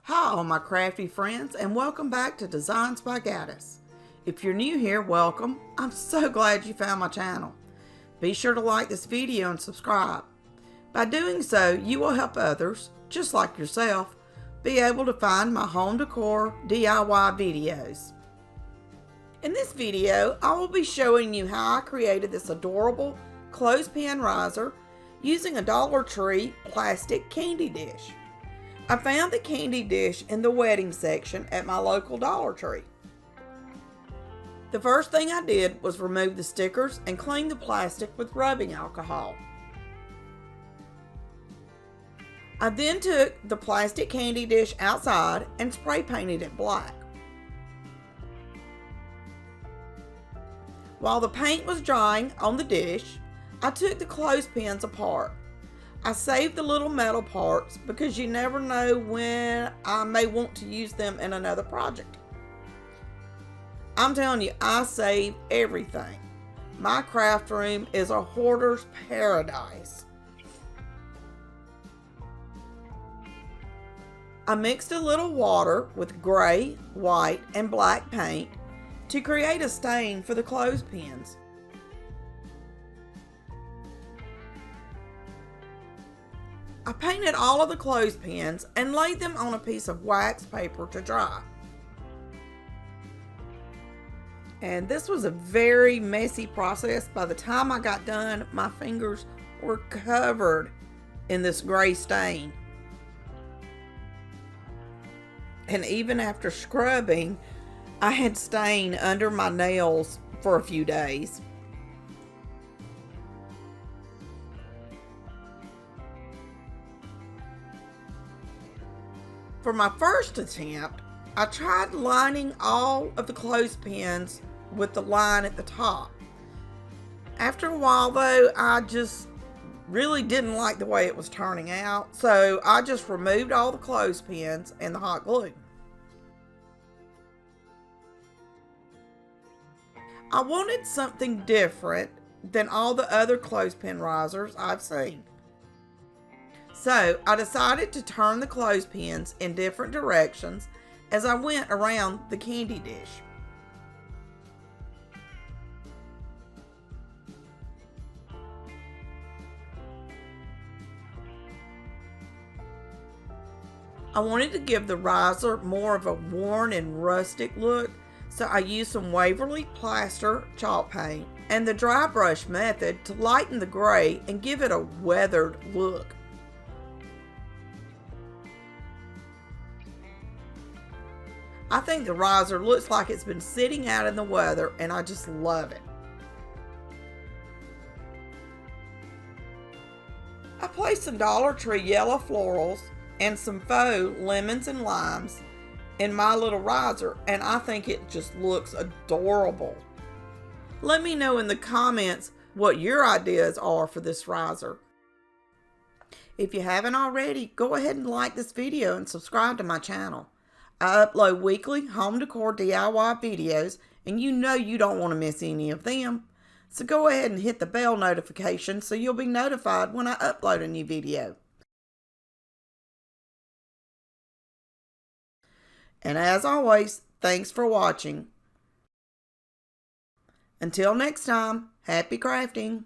Hi all my crafty friends, and welcome back to Designs by Gaddis. If you're new here, welcome. I'm so glad you found my channel. Be sure to like this video and subscribe. By doing so, you will help others, just like yourself, be able to find my home decor DIY videos. In this video, I will be showing you how I created this adorable clothespin riser using a Dollar Tree plastic candy dish. I found the candy dish in the wedding section at my local Dollar Tree. The first thing I did was remove the stickers and clean the plastic with rubbing alcohol. I then took the plastic candy dish outside and spray painted it black. While the paint was drying on the dish, I took the clothespins apart. I saved the little metal parts because you never know when I may want to use them in another project. I'm telling you, I save everything. My craft room is a hoarder's paradise. I mixed a little water with gray, white, and black paint to create a stain for the clothespins. I painted all of the clothespins and laid them on a piece of wax paper to dry. And this was a very messy process. By the time I got done, my fingers were covered in this gray stain. And even after scrubbing, I had stain under my nails for a few days. For my first attempt, I tried lining all of the clothespins with the line at the top. After a while though, I just really didn't like the way it was turning out, so I just removed all the clothespins and the hot glue. I wanted something different than all the other clothespin risers I've seen. So I decided to turn the clothespins in different directions as I went around the candy dish. I wanted to give the riser more of a worn and rustic look, so I used some Waverly Plaster chalk paint and the dry brush method to lighten the gray and give it a weathered look. I think the riser looks like it's been sitting out in the weather, and I just love it. I placed some Dollar Tree yellow florals and some faux lemons and limes in my little riser, and I think it just looks adorable. Let me know in the comments what your ideas are for this riser. If you haven't already, go ahead and like this video and subscribe to my channel. I upload weekly home decor DIY videos, and you know you don't want to miss any of them. So go ahead and hit the bell notification so you'll be notified when I upload a new video. And as always, thanks for watching. Until next time, happy crafting!